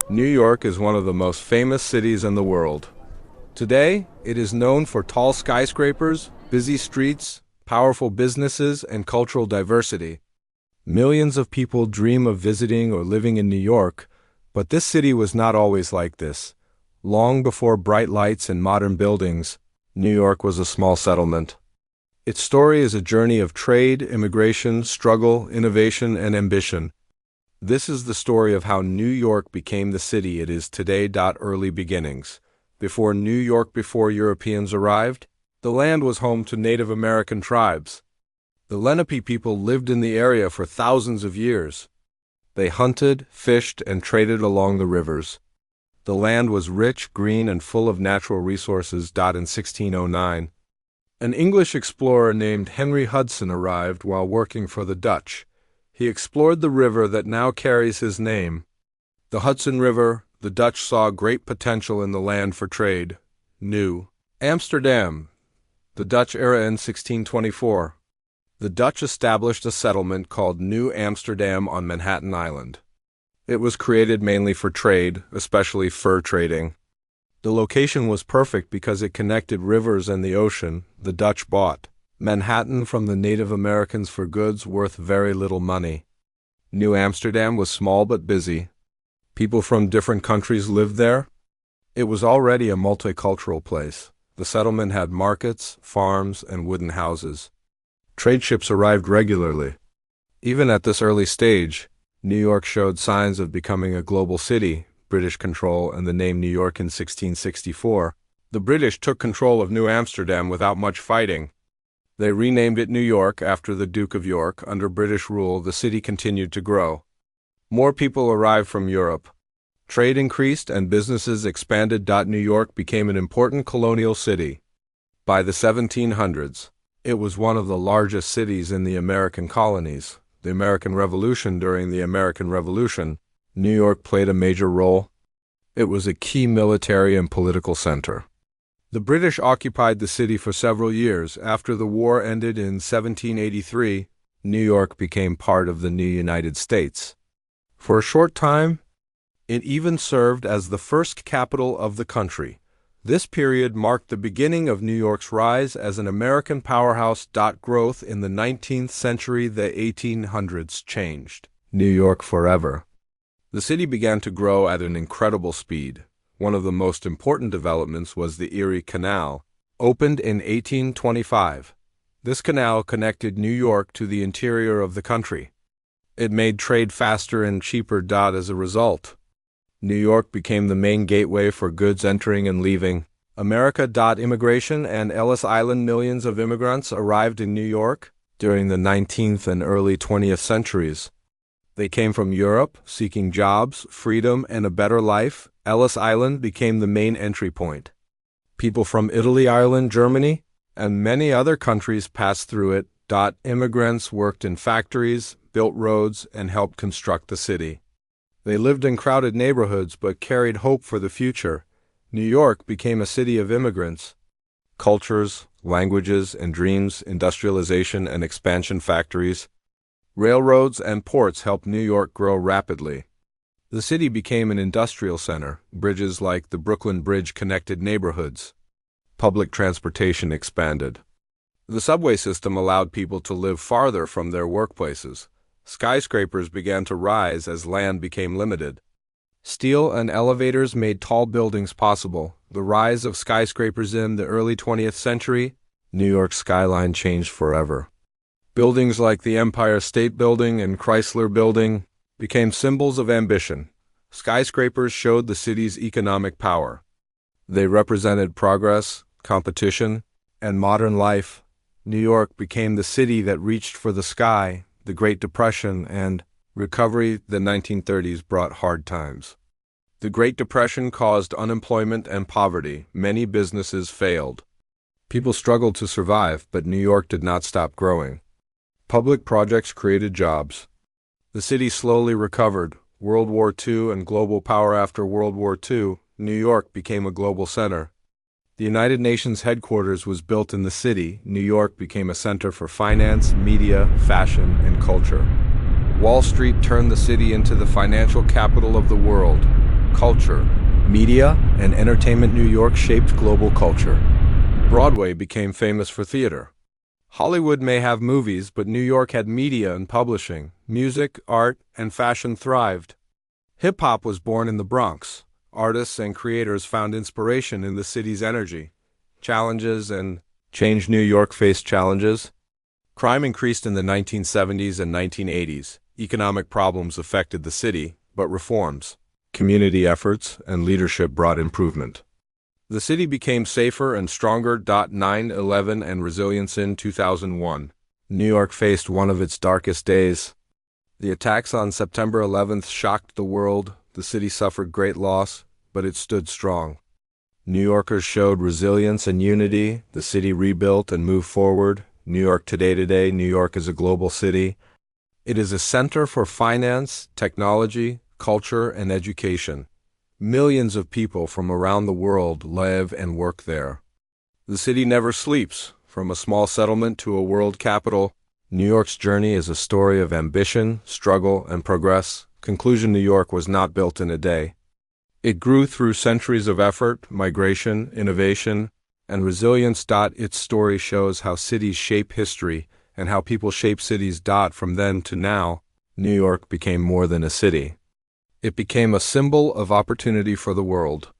New York is one of the most famous cities in the world. Today, it is known for tall skyscrapers, busy streets, powerful businesses, and cultural diversity. Millions of people dream of visiting or living in New York, but this city was not always like this. Long before bright lights and modern buildings, New York was a small settlement. Its story is a journey of trade, immigration, struggle, innovation, and ambition. This is the story of how New York became the city it is today. Early beginnings. Before Europeans arrived, the land was home to Native American tribes. The Lenape people lived in the area for thousands of years. They hunted, fished, and traded along the rivers. The land was rich, green, and full of natural resources. In 1609, an English explorer named Henry Hudson arrived while working for the Dutch. He explored the river that now carries his name. The Hudson River, the Dutch saw great potential in the land for trade. New Amsterdam, the Dutch era in 1624. The Dutch established a settlement called New Amsterdam on Manhattan Island. It was created mainly for trade, especially fur trading. The location was perfect because it connected rivers and the ocean. The Dutch bought Manhattan from the Native Americans for goods worth very little money. New Amsterdam was small but busy. People from different countries lived there. It was already a multicultural place. The settlement had markets, farms, and wooden houses. Trade ships arrived regularly. Even at this early stage, New York showed signs of becoming a global city. British control and the name New York in 1664. The British took control of New Amsterdam without much fighting. They renamed it New York after the Duke of York. Under British rule, the city continued to grow. More people arrived from Europe. Trade increased and businesses expanded. New York became an important colonial city. By the 1700s, it was one of the largest cities in the American colonies. The American Revolution. During the American Revolution, New York played a major role. It was a key military and political center. The British occupied the city for several years. After the war ended in 1783, New York became part of the new United States. For a short time, it even served as the first capital of the country. This period marked the beginning of New York's rise as an American powerhouse. Growth in the 19th century. The 1800s changed New York forever. The city began to grow at an incredible speed. One of the most important developments was the Erie Canal, opened in 1825. This canal connected New York to the interior of the country. It made trade faster and cheaper. As a result, New York became the main gateway for goods entering and leaving America. Immigration and Ellis Island. Millions of immigrants arrived in New York during the 19th and early 20th centuries. They came from Europe, seeking jobs, freedom, and a better life. Ellis Island became the main entry point. People from Italy, Ireland, Germany, and many other countries passed through it. Immigrants worked in factories, built roads, and helped construct the city. They lived in crowded neighborhoods but carried hope for the future. New York became a city of immigrants. Cultures, languages, and dreams, industrialization and expansion. Factories, railroads, and ports helped New York grow rapidly. The city became an industrial center. Bridges like the Brooklyn Bridge connected neighborhoods. Public transportation expanded. The subway system allowed people to live farther from their workplaces. Skyscrapers began to rise as land became limited. Steel and elevators made tall buildings possible. The rise of skyscrapers in the early 20th century. New York's skyline changed forever. Buildings like the Empire State Building and Chrysler Building became symbols of ambition. Skyscrapers showed the city's economic power. They represented progress, competition, and modern life. New York became the city that reached for the sky. The Great Depression and recovery. The 1930s brought hard times. The Great Depression caused unemployment and poverty. Many businesses failed. People struggled to survive, but New York did not stop growing. Public projects created jobs. The city slowly recovered. World War II and global power. After World War II, New York became a global center. The United Nations headquarters was built in the city. New York became a center for finance, media, fashion, and culture. Wall Street turned the city into the financial capital of the world. culture. Media and entertainment. New York shaped global culture. Broadway became famous for theater. Hollywood may have movies, but New York had media and publishing. Music, art, and fashion thrived. Hip-hop was born in the Bronx. Artists and creators found inspiration in the city's energy. Challenges and change. New York faced challenges. Crime increased in the 1970s and 1980s. Economic problems affected the city, but reforms, community efforts, and leadership brought improvement. The city became safer and stronger. 9/11 and resilience. In 2001, New York faced one of its darkest days. The attacks on September 11th shocked the world. The city suffered great loss, but it stood strong. New Yorkers showed resilience and unity. The city rebuilt and moved forward. New York today. New York is a global city. It is a center for finance, technology, culture, and education. Millions of people from around the world live and work there. The city never sleeps. From a small settlement to a world capital, New York's journey is a story of ambition, struggle, and progress. Conclusion. New York was not built in a day. It grew through centuries of effort, migration, innovation, and resilience. Its story shows how cities shape history and how people shape cities. From then to now, New York became more than a city. It became a symbol of opportunity for the world.